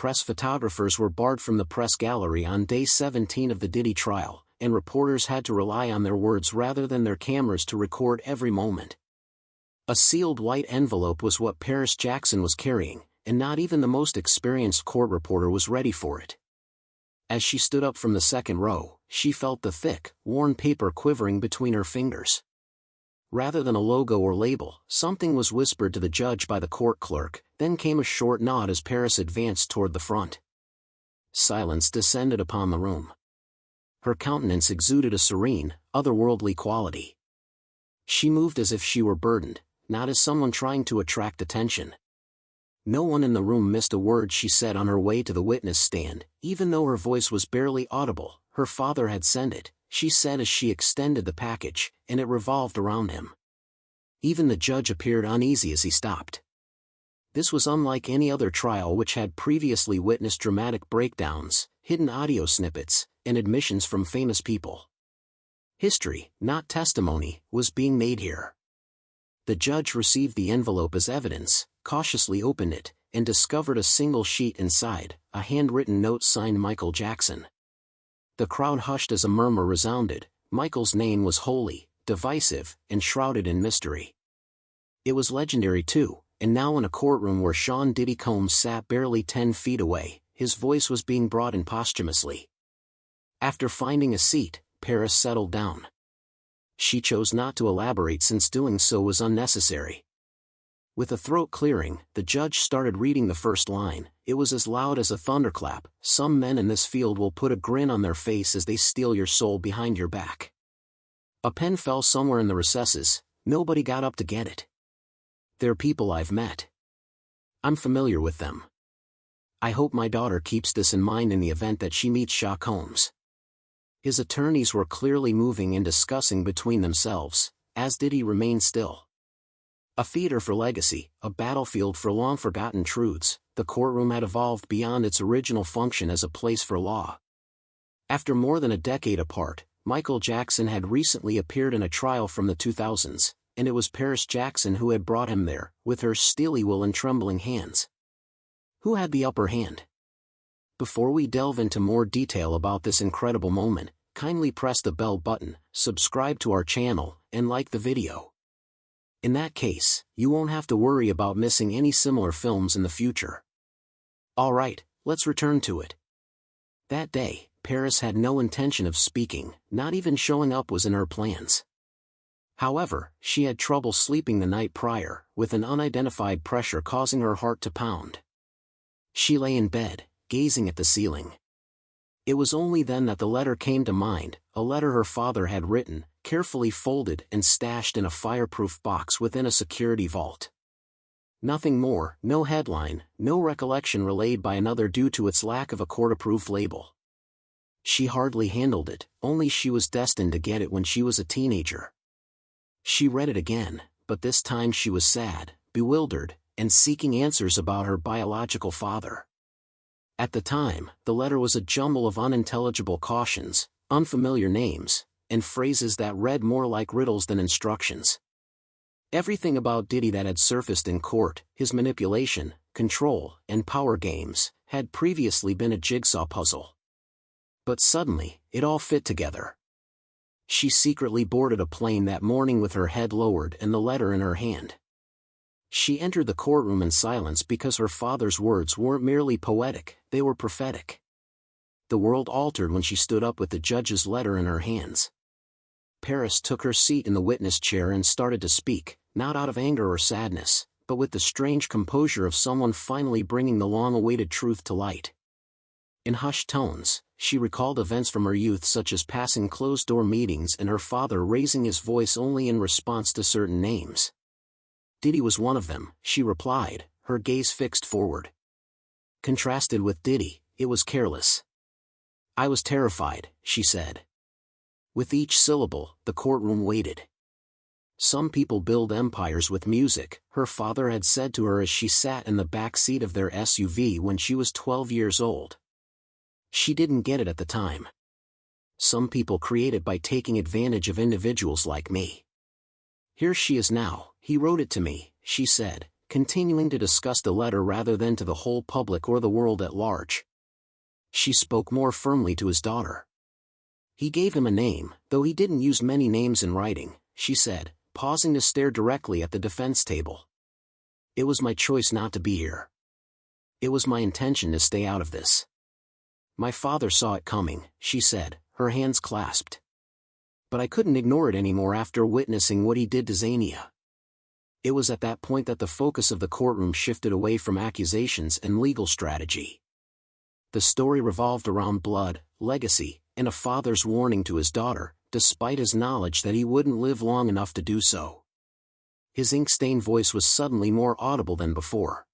press photographers were barred from the press gallery on day 17 of the Diddy trial, and reporters had to rely on their words rather than their cameras to record every moment. A sealed white envelope was what Paris Jackson was carrying, and not even the most experienced court reporter was ready for it. As she stood up from the second row, she felt the thick, worn paper quivering between her fingers. Rather than a logo or label, something was whispered to the judge by the court clerk, then came a short nod as Paris advanced toward the front. Silence descended upon the room. Her countenance exuded a serene, otherworldly quality. She moved as if she were burdened, not as someone trying to attract attention. No one in the room missed a word she said on her way to the witness stand, even though her voice was barely audible. Her father had sent it, she said as she extended the package, and it revolved around him. Even the judge appeared uneasy as he stopped. This was unlike any other trial which had previously witnessed dramatic breakdowns, hidden audio snippets, and admissions from famous people. History, not testimony, was being made here. The judge received the envelope as evidence, cautiously opened it, and discovered a single sheet inside, a handwritten note signed Michael Jackson. The crowd hushed as a murmur resounded. Michael's name was holy, divisive, and shrouded in mystery. It was legendary too, and now in a courtroom where Sean Diddy Combs sat barely 10 feet away, his voice was being brought in posthumously. After finding a seat, Paris settled down. She chose not to elaborate since doing so was unnecessary. With a throat clearing, the judge started reading the first line. It was as loud as a thunderclap. Some men in this field will put a grin on their face as they steal your soul behind your back. A pen fell somewhere in the recesses. Nobody got up to get it. They're people I've met. I'm familiar with them. I hope my daughter keeps this in mind in the event that she meets Shaw Combs. His attorneys were clearly moving and discussing between themselves, as Diddy remained still. A theater for legacy, a battlefield for long-forgotten truths, the courtroom had evolved beyond its original function as a place for law. After more than a decade apart, Michael Jackson had recently appeared in a trial from the 2000s, and it was Paris Jackson who had brought him there, with her steely will and trembling hands. Who had the upper hand? Before we delve into more detail about this incredible moment, kindly press the bell button, subscribe to our channel, and like the video. In that case, you won't have to worry about missing any similar films in the future. Alright, let's return to it. That day, Paris had no intention of speaking, not even showing up was in her plans. However, she had trouble sleeping the night prior, with an unidentified pressure causing her heart to pound. She lay in bed, gazing at the ceiling. It was only then that the letter came to mind, a letter her father had written, carefully folded and stashed in a fireproof box within a security vault. Nothing more, no headline, no recollection relayed by another due to its lack of a court-approved label. She hardly handled it, only she was destined to get it when she was a teenager. She read it again, but this time she was sad, bewildered, and seeking answers about her biological father. At the time, the letter was a jumble of unintelligible cautions, unfamiliar names, and phrases that read more like riddles than instructions. Everything about Diddy that had surfaced in court, his manipulation, control, and power games, had previously been a jigsaw puzzle. But suddenly, it all fit together. She secretly boarded a plane that morning with her head lowered and the letter in her hand. She entered the courtroom in silence because her father's words weren't merely poetic, they were prophetic. The world altered when she stood up with the judge's letter in her hands. Paris took her seat in the witness chair and started to speak, not out of anger or sadness, but with the strange composure of someone finally bringing the long-awaited truth to light. In hushed tones, she recalled events from her youth such as passing closed-door meetings and her father raising his voice only in response to certain names. Diddy was one of them, she replied, her gaze fixed forward. Contrasted with Diddy, it was careless. I was terrified, she said. With each syllable, the courtroom waited. Some people build empires with music, her father had said to her as she sat in the back seat of their SUV when she was 12 years old. She didn't get it at the time. Some people create it by taking advantage of individuals like me. Here she is now, he wrote it to me, she said, continuing to discuss the letter rather than to the whole public or the world at large. She spoke more firmly to his daughter. He gave him a name, though he didn't use many names in writing, she said, pausing to stare directly at the defense table. It was my choice not to be here. It was my intention to stay out of this. My father saw it coming, she said, her hands clasped. But I couldn't ignore it anymore after witnessing what he did to Xania. It was at that point that the focus of the courtroom shifted away from accusations and legal strategy. The story revolved around blood, legacy, and a father's warning to his daughter, despite his knowledge that he wouldn't live long enough to do so. His ink-stained voice was suddenly more audible than before.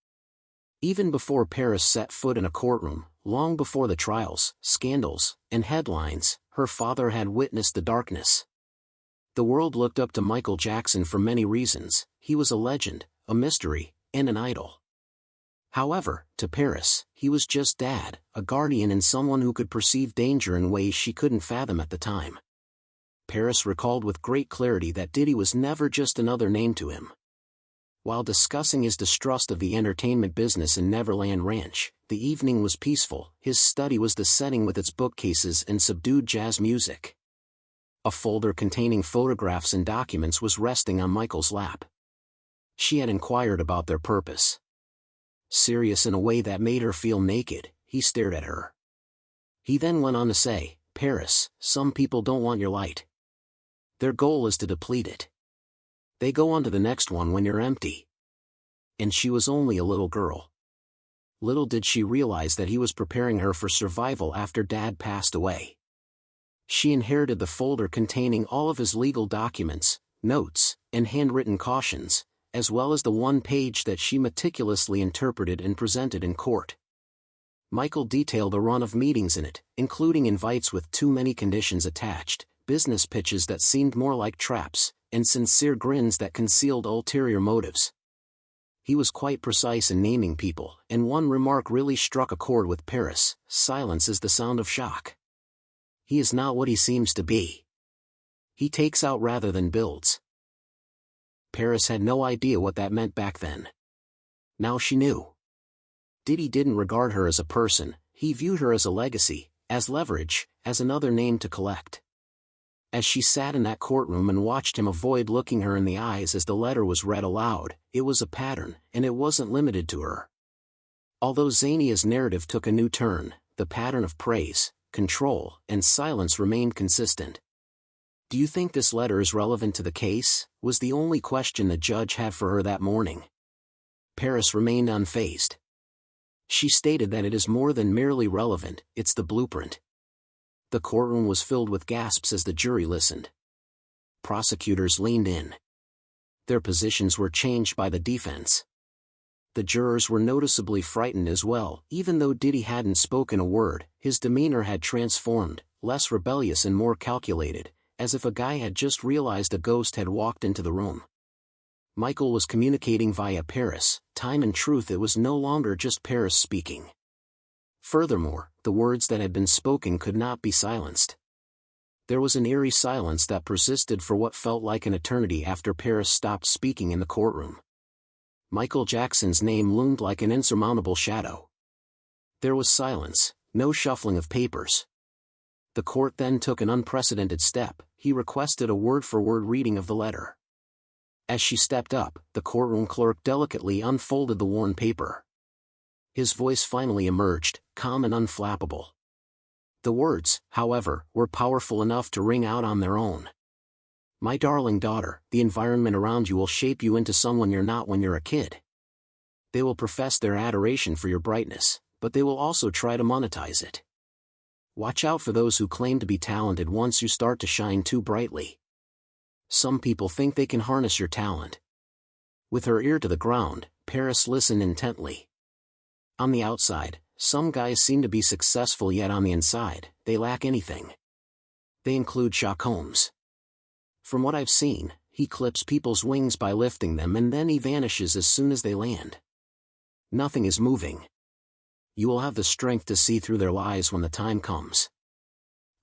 Even before Paris set foot in a courtroom, long before the trials, scandals, and headlines, her father had witnessed the darkness. The world looked up to Michael Jackson for many reasons. He was a legend, a mystery, and an idol. However, to Paris, he was just Dad, a guardian and someone who could perceive danger in ways she couldn't fathom at the time. Paris recalled with great clarity that Diddy was never just another name to him. While discussing his distrust of the entertainment business in Neverland Ranch, the evening was peaceful. His study was the setting with its bookcases and subdued jazz music. A folder containing photographs and documents was resting on Michael's lap. She had inquired about their purpose. Serious in a way that made her feel naked, he stared at her. He then went on to say, Paris, some people don't want your light. Their goal is to deplete it. They go on to the next one when you're empty. And she was only a little girl. Little did she realize that he was preparing her for survival after Dad passed away. She inherited the folder containing all of his legal documents, notes, and handwritten cautions, as well as the one page that she meticulously interpreted and presented in court. Michael detailed a run of meetings in it, including invites with too many conditions attached, business pitches that seemed more like traps, and sincere grins that concealed ulterior motives. He was quite precise in naming people, and one remark really struck a chord with Paris: silence is the sound of shock. He is not what he seems to be. He takes out rather than builds. Paris had no idea what that meant back then. Now she knew. Diddy didn't regard her as a person, he viewed her as a legacy, as leverage, as another name to collect. As she sat in that courtroom and watched him avoid looking her in the eyes as the letter was read aloud, it was a pattern, and it wasn't limited to her. Although Xania's narrative took a new turn, the pattern of praise, control, and silence remained consistent. Do you think this letter is relevant to the case? Was the only question the judge had for her that morning. Paris remained unfazed. She stated that it is more than merely relevant, it's the blueprint. The courtroom was filled with gasps as the jury listened. Prosecutors leaned in. Their positions were changed by the defense. The jurors were noticeably frightened as well. Even though Diddy hadn't spoken a word, his demeanor had transformed, less rebellious and more calculated, as if a guy had just realized a ghost had walked into the room. Michael was communicating via Paris. Time and truth, it was no longer just Paris speaking. Furthermore, the words that had been spoken could not be silenced. There was an eerie silence that persisted for what felt like an eternity after Paris stopped speaking in the courtroom. Michael Jackson's name loomed like an insurmountable shadow. There was silence, no shuffling of papers. The court then took an unprecedented step. He requested a word-for-word reading of the letter. As she stepped up, the courtroom clerk delicately unfolded the worn paper. His voice finally emerged, calm and unflappable. The words, however, were powerful enough to ring out on their own. My darling daughter, the environment around you will shape you into someone you're not when you're a kid. They will profess their adoration for your brightness, but they will also try to monetize it. Watch out for those who claim to be talented once you start to shine too brightly. Some people think they can harness your talent. With her ear to the ground, Paris listened intently. On the outside, some guys seem to be successful, yet on the inside, they lack anything. They include Sherlock Holmes. From what I've seen, he clips people's wings by lifting them and then he vanishes as soon as they land. Nothing is moving. You will have the strength to see through their lies when the time comes.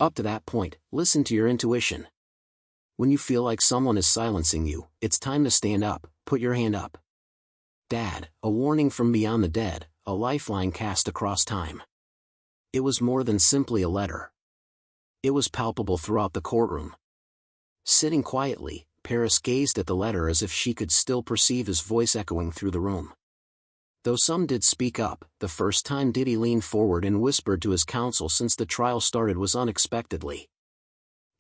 Up to that point, listen to your intuition. When you feel like someone is silencing you, it's time to stand up. Put your hand up. Dad, a warning from beyond the dead, a lifeline cast across time. It was more than simply a letter. It was palpable throughout the courtroom. Sitting quietly, Paris gazed at the letter as if she could still perceive his voice echoing through the room. Though some did speak up, the first time Diddy leaned forward and whispered to his counsel since the trial started was unexpectedly.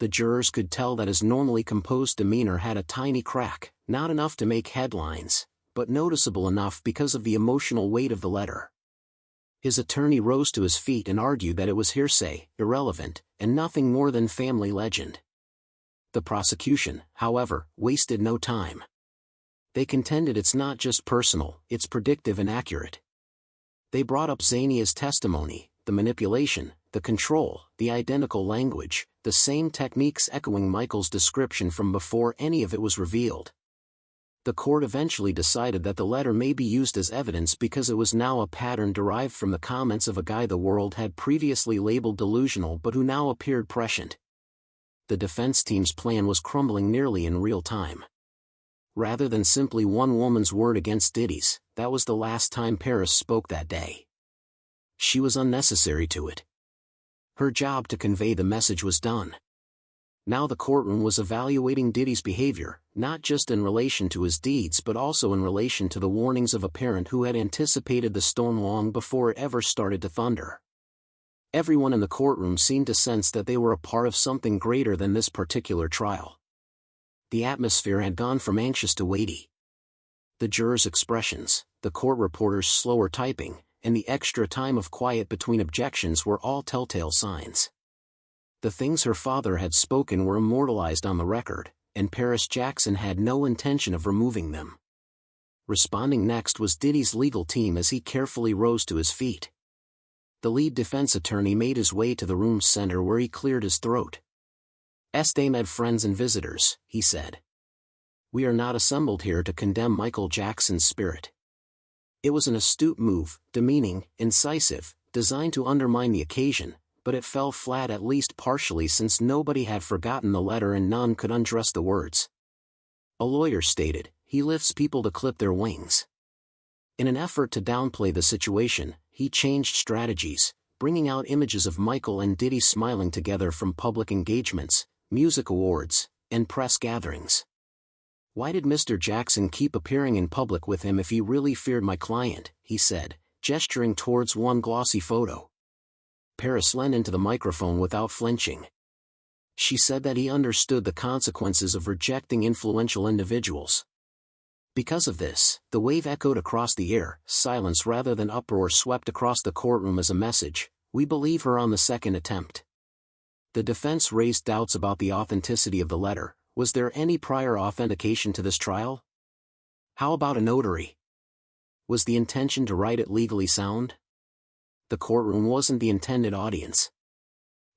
The jurors could tell that his normally composed demeanor had a tiny crack, not enough to make headlines, but noticeable enough because of the emotional weight of the letter. His attorney rose to his feet and argued that it was hearsay, irrelevant, and nothing more than family legend. The prosecution, however, wasted no time. They contended it's not just personal, it's predictive and accurate. They brought up Zania's testimony, the manipulation, the control, the identical language, the same techniques echoing Michael's description from before any of it was revealed. The court eventually decided that the letter may be used as evidence because it was now a pattern derived from the comments of a guy the world had previously labeled delusional but who now appeared prescient. The defense team's plan was crumbling nearly in real time. Rather than simply one woman's word against Diddy's, that was the last time Paris spoke that day. She was unnecessary to it. Her job to convey the message was done. Now the courtroom was evaluating Diddy's behavior, not just in relation to his deeds but also in relation to the warnings of a parent who had anticipated the storm long before it ever started to thunder. Everyone in the courtroom seemed to sense that they were a part of something greater than this particular trial. The atmosphere had gone from anxious to weighty. The jurors' expressions, the court reporters' slower typing, and the extra time of quiet between objections were all telltale signs. The things her father had spoken were immortalized on the record, and Paris Jackson had no intention of removing them. Responding next was Diddy's legal team as he carefully rose to his feet. The lead defense attorney made his way to the room's center where he cleared his throat. "Estimated friends and visitors," he said. "We are not assembled here to condemn Michael Jackson's spirit." It was an astute move, demeaning, incisive, designed to undermine the occasion, but it fell flat at least partially since nobody had forgotten the letter and none could undress the words. A lawyer stated, "He lifts people to clip their wings." In an effort to downplay the situation, he changed strategies, bringing out images of Michael and Diddy smiling together from public engagements, music awards, and press gatherings. "Why did Mr. Jackson keep appearing in public with him if he really feared my client?" he said, gesturing towards one glossy photo. Paris leaned into the microphone without flinching. She said that he understood the consequences of rejecting influential individuals. Because of this, the wave echoed across the air, silence rather than uproar swept across the courtroom as a message, "We believe her on the second attempt." The defense raised doubts about the authenticity of the letter. Was there any prior authentication to this trial? How about a notary? Was the intention to write it legally sound? The courtroom wasn't the intended audience.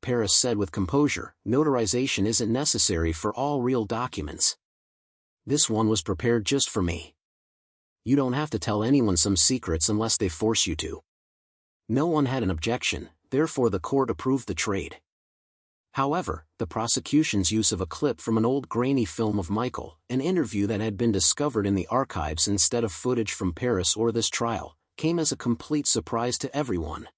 Paris said with composure, "Notarization isn't necessary for all real documents. This one was prepared just for me. You don't have to tell anyone some secrets unless they force you to." No one had an objection, therefore the court approved the trade. However, the prosecution's use of a clip from an old grainy film of Michael, an interview that had been discovered in the archives instead of footage from Paris or this trial, came as a complete surprise to everyone.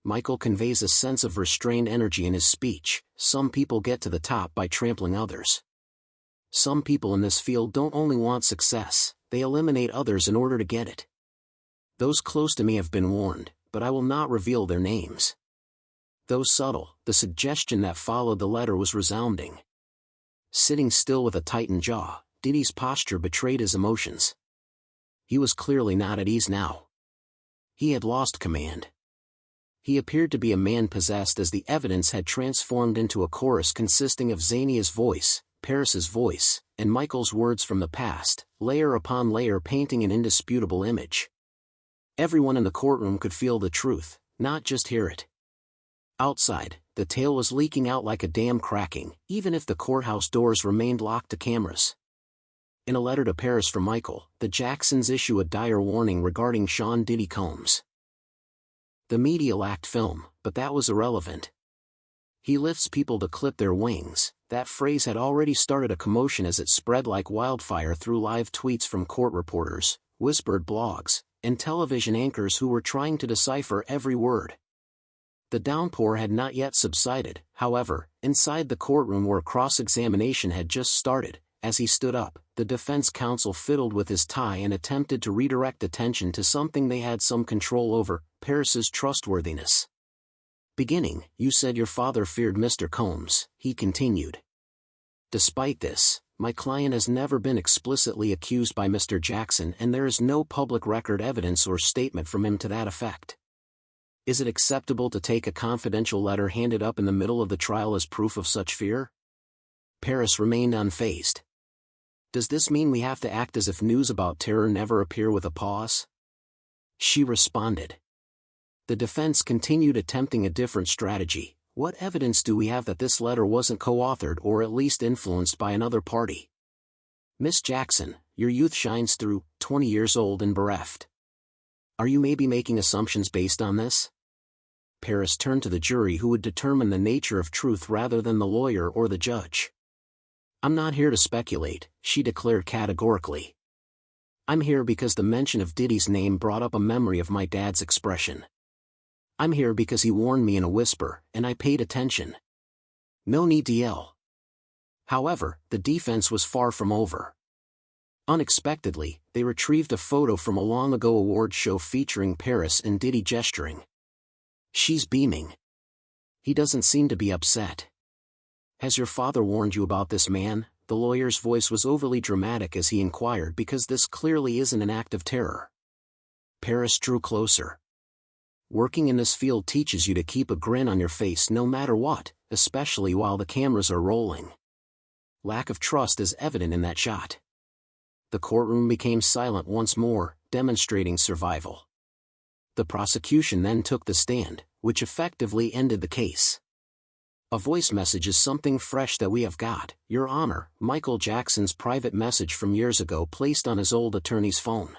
Michael conveys a sense of restrained energy in his speech. "Some people get to the top by trampling others. Some people in this field don't only want success, they eliminate others in order to get it. Those close to me have been warned, but I will not reveal their names." Though subtle, the suggestion that followed the letter was resounding. Sitting still with a tightened jaw, Diddy's posture betrayed his emotions. He was clearly not at ease now. He had lost command. He appeared to be a man possessed as the evidence had transformed into a chorus consisting of Zania's voice, Paris's voice, and Michael's words from the past, layer upon layer painting an indisputable image. Everyone in the courtroom could feel the truth, not just hear it. Outside, the tale was leaking out like a dam cracking, even if the courthouse doors remained locked to cameras. In a letter to Paris from Michael, the Jacksons issue a dire warning regarding Sean Diddy Combs. The media lacked film, but that was irrelevant. "He lifts people to clip their wings." That phrase had already started a commotion as it spread like wildfire through live tweets from court reporters, whispered blogs, and television anchors who were trying to decipher every word. The downpour had not yet subsided, however, inside the courtroom where cross-examination had just started. As he stood up, the defense counsel fiddled with his tie and attempted to redirect attention to something they had some control over, Paris's trustworthiness. "Beginning, you said your father feared Mr. Combs," he continued. "Despite this, my client has never been explicitly accused by Mr. Jackson and there is no public record evidence or statement from him to that effect. Is it acceptable to take a confidential letter handed up in the middle of the trial as proof of such fear?" Paris remained unfazed. "Does this mean we have to act as if news about terror never appear with a pause?" She responded. The defense continued attempting a different strategy. "What evidence do we have that this letter wasn't co-authored or at least influenced by another party? Miss Jackson, your youth shines through, 20 years old and bereft. Are you maybe making assumptions based on this?" Paris turned to the jury who would determine the nature of truth rather than the lawyer or the judge. "I'm not here to speculate," she declared categorically. "I'm here because the mention of Diddy's name brought up a memory of my dad's expression. I'm here because he warned me in a whisper, and I paid attention. No need to yell." However, the defense was far from over. Unexpectedly, they retrieved a photo from a long-ago award show featuring Paris and Diddy gesturing. "She's beaming. He doesn't seem to be upset. Has your father warned you about this man?" The lawyer's voice was overly dramatic as he inquired because this clearly isn't an act of terror. Paris drew closer. "Working in this field teaches you to keep a grin on your face no matter what, especially while the cameras are rolling. Lack of trust is evident in that shot." The courtroom became silent once more, demonstrating survival. The prosecution then took the stand, which effectively ended the case. "A voice message is something fresh that we have got, Your Honor," Michael Jackson's private message from years ago placed on his old attorney's phone.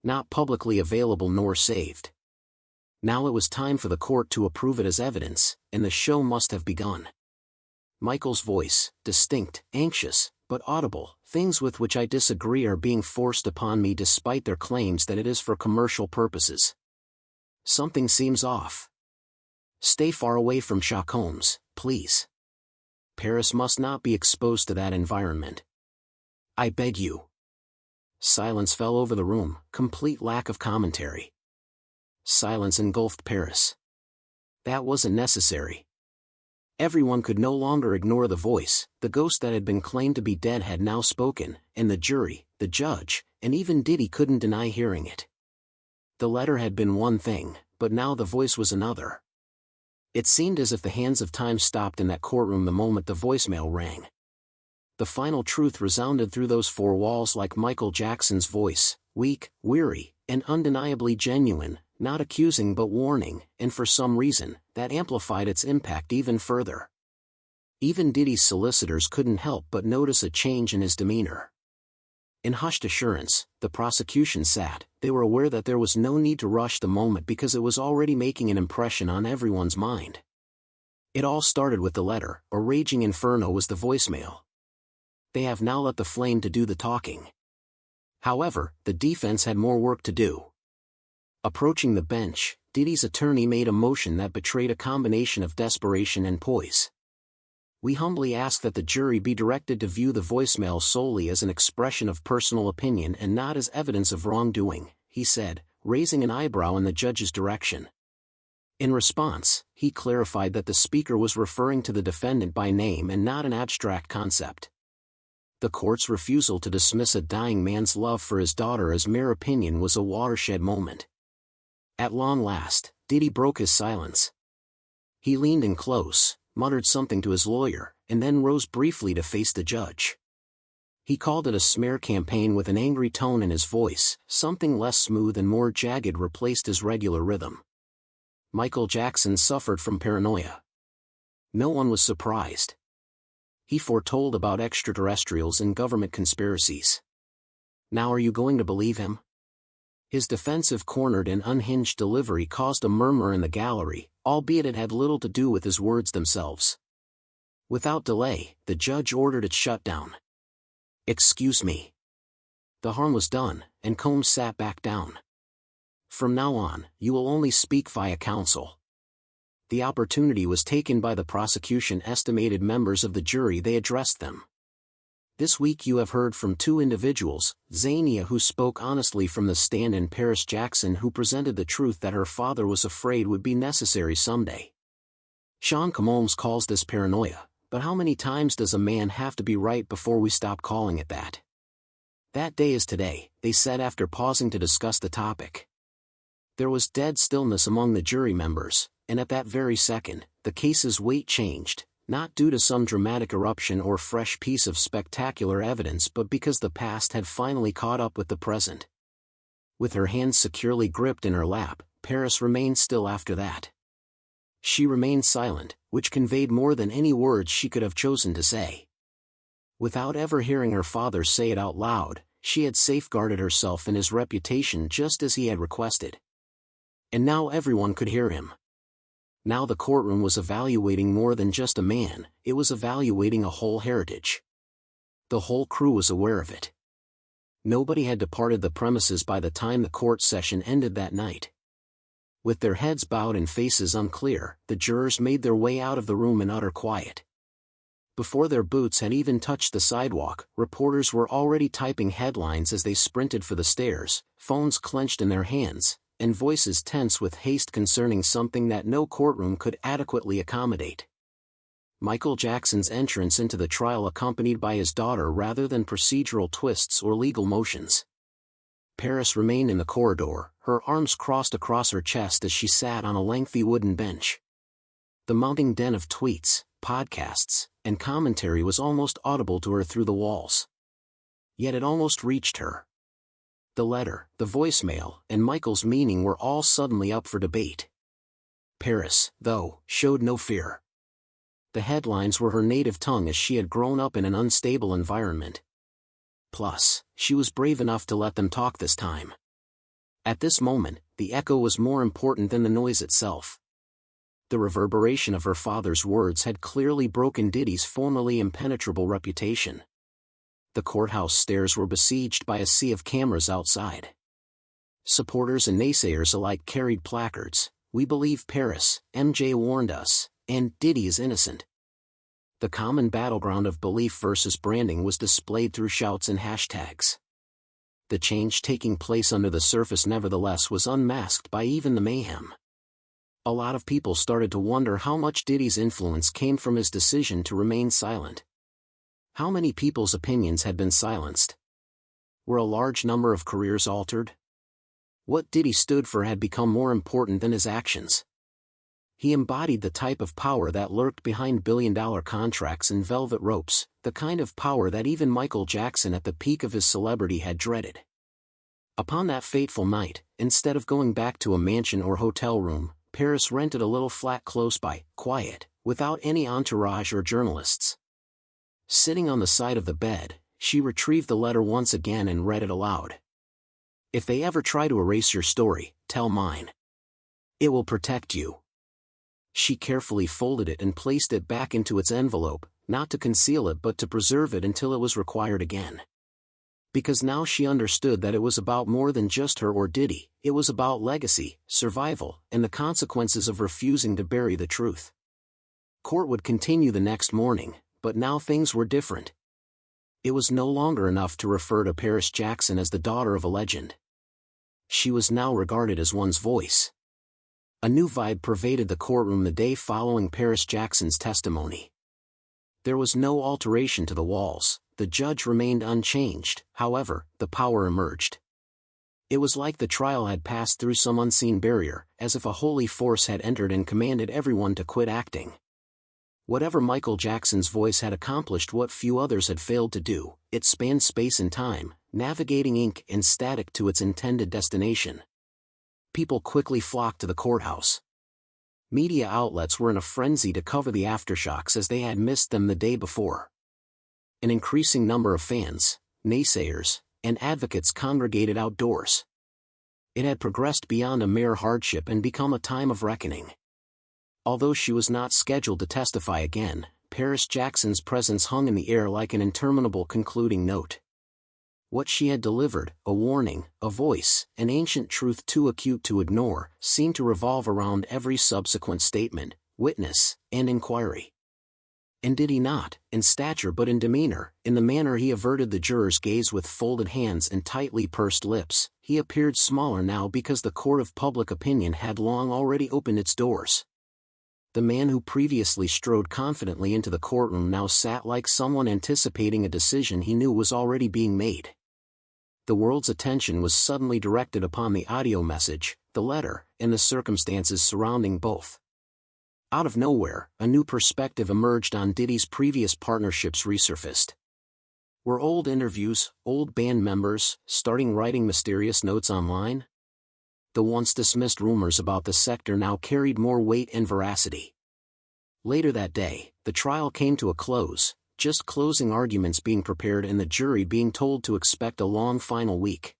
Not publicly available nor saved. Now it was time for the court to approve it as evidence, and the show must have begun. Michael's voice, distinct, anxious, but audible. "Things with which I disagree are being forced upon me despite their claims that it is for commercial purposes. Something seems off. Stay far away from Combs, please. Paris must not be exposed to that environment. I beg you." Silence fell over the room, complete lack of commentary. Silence engulfed Paris. That wasn't necessary. Everyone could no longer ignore the voice. The ghost that had been claimed to be dead had now spoken, and the jury, the judge, and even Diddy couldn't deny hearing it. The letter had been one thing, but now the voice was another. It seemed as if the hands of time stopped in that courtroom the moment the voicemail rang. The final truth resounded through those four walls like Michael Jackson's voice, weak, weary, and undeniably genuine, not accusing but warning, and for some reason, that amplified its impact even further. Even Diddy's solicitors couldn't help but notice a change in his demeanor. In hushed assurance, the prosecution sat. They were aware that there was no need to rush the moment because it was already making an impression on everyone's mind. It all started with the letter. A raging inferno was the voicemail. They have now let the flame to do the talking. However, the defense had more work to do. Approaching the bench, Diddy's attorney made a motion that betrayed a combination of desperation and poise. "We humbly ask that the jury be directed to view the voicemail solely as an expression of personal opinion and not as evidence of wrongdoing," he said, raising an eyebrow in the judge's direction. In response, he clarified that the speaker was referring to the defendant by name and not an abstract concept. The court's refusal to dismiss a dying man's love for his daughter as mere opinion was a watershed moment. At long last, Diddy broke his silence. He leaned in close, muttered something to his lawyer, and then rose briefly to face the judge. He called it a smear campaign with an angry tone in his voice. Something less smooth and more jagged replaced his regular rhythm. Michael Jackson suffered from paranoia. No one was surprised. He foretold about extraterrestrials and government conspiracies. Now are you going to believe him? His defensive, cornered and unhinged delivery caused a murmur in the gallery, albeit it had little to do with his words themselves. Without delay, the judge ordered it shut down. "Excuse me." The harm was done, and Combs sat back down. "From now on, you will only speak via counsel." The opportunity was taken by the prosecution. Estimated members of the jury, they addressed them. "This week you have heard from two individuals, Zania, who spoke honestly from the stand, and Paris Jackson, who presented the truth that her father was afraid would be necessary someday. Sean Combs calls this paranoia, but how many times does a man have to be right before we stop calling it that? That day is today," they said after pausing to discuss the topic. There was dead stillness among the jury members, and at that very second, the case's weight changed, not due to some dramatic eruption or fresh piece of spectacular evidence, but because the past had finally caught up with the present. With her hands securely gripped in her lap, Paris remained still after that. She remained silent, which conveyed more than any words she could have chosen to say. Without ever hearing her father say it out loud, she had safeguarded herself and his reputation just as he had requested. And now everyone could hear him. Now the courtroom was evaluating more than just a man, it was evaluating a whole heritage. The whole crew was aware of it. Nobody had departed the premises by the time the court session ended that night. With their heads bowed and faces unclear, the jurors made their way out of the room in utter quiet. Before their boots had even touched the sidewalk, reporters were already typing headlines as they sprinted for the stairs, phones clenched in their hands, and voices tense with haste concerning something that no courtroom could adequately accommodate. Michael Jackson's entrance into the trial, accompanied by his daughter, rather than procedural twists or legal motions. Paris remained in the corridor, her arms crossed across her chest as she sat on a lengthy wooden bench. The mounting din of tweets, podcasts, and commentary was almost audible to her through the walls. Yet it almost reached her. The letter, the voicemail, and Michael's meaning were all suddenly up for debate. Paris, though, showed no fear. The headlines were her native tongue, as she had grown up in an unstable environment. Plus, she was brave enough to let them talk this time. At this moment, the echo was more important than the noise itself. The reverberation of her father's words had clearly broken Diddy's formerly impenetrable reputation. The courthouse stairs were besieged by a sea of cameras outside. Supporters and naysayers alike carried placards, "We believe Paris, MJ warned us," and "Diddy is innocent." The common battleground of belief versus branding was displayed through shouts and hashtags. The change taking place under the surface, nevertheless, was unmasked by even the mayhem. A lot of people started to wonder how much Diddy's influence came from his decision to remain silent. How many people's opinions had been silenced? Were a large number of careers altered? What Diddy stood for had become more important than his actions. He embodied the type of power that lurked behind billion-dollar contracts and velvet ropes, the kind of power that even Michael Jackson at the peak of his celebrity had dreaded. Upon that fateful night, instead of going back to a mansion or hotel room, Paris rented a little flat close by, quiet, without any entourage or journalists. Sitting on the side of the bed, she retrieved the letter once again and read it aloud. "If they ever try to erase your story, tell mine. It will protect you." She carefully folded it and placed it back into its envelope, not to conceal it but to preserve it until it was required again. Because now she understood that it was about more than just her or Diddy, it was about legacy, survival, and the consequences of refusing to bury the truth. Court would continue the next morning, but now things were different. It was no longer enough to refer to Paris Jackson as the daughter of a legend. She was now regarded as one's voice. A new vibe pervaded the courtroom the day following Paris Jackson's testimony. There was no alteration to the walls, the judge remained unchanged, however, the power emerged. It was like the trial had passed through some unseen barrier, as if a holy force had entered and commanded everyone to quit acting. Whatever Michael Jackson's voice had accomplished what few others had failed to do, it spanned space and time, navigating ink and static to its intended destination. People quickly flocked to the courthouse. Media outlets were in a frenzy to cover the aftershocks as they had missed them the day before. An increasing number of fans, naysayers, and advocates congregated outdoors. It had progressed beyond a mere hardship and become a time of reckoning. Although she was not scheduled to testify again, Paris Jackson's presence hung in the air like an interminable concluding note. What she had delivered, a warning, a voice, an ancient truth too acute to ignore, seemed to revolve around every subsequent statement, witness, and inquiry. And did he not, in stature but in demeanor, in the manner he averted the juror's gaze with folded hands and tightly pursed lips, he appeared smaller now because the court of public opinion had long already opened its doors. The man who previously strode confidently into the courtroom now sat like someone anticipating a decision he knew was already being made. The world's attention was suddenly directed upon the audio message, the letter, and the circumstances surrounding both. Out of nowhere, a new perspective emerged on Diddy's previous partnerships resurfaced. Were old interviews, old band members, starting writing mysterious notes online? The once dismissed rumors about the sector now carried more weight and veracity. Later that day, the trial came to a close, just closing arguments being prepared and the jury being told to expect a long final week.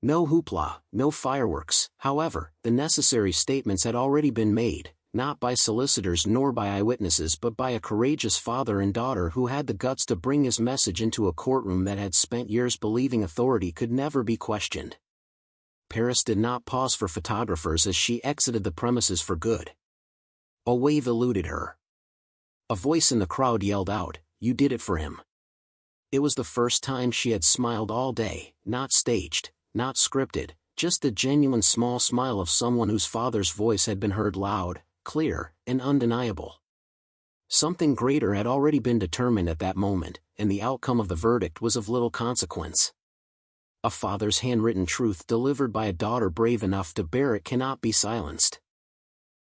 No hoopla, no fireworks, however, the necessary statements had already been made, not by solicitors nor by eyewitnesses but by a courageous father and daughter who had the guts to bring his message into a courtroom that had spent years believing authority could never be questioned. Paris did not pause for photographers as she exited the premises for good. A wave eluded her. A voice in the crowd yelled out, "You did it for him." It was the first time she had smiled all day, not staged, not scripted, just the genuine small smile of someone whose father's voice had been heard loud, clear, and undeniable. Something greater had already been determined at that moment, and the outcome of the verdict was of little consequence. A father's handwritten truth delivered by a daughter brave enough to bear it cannot be silenced.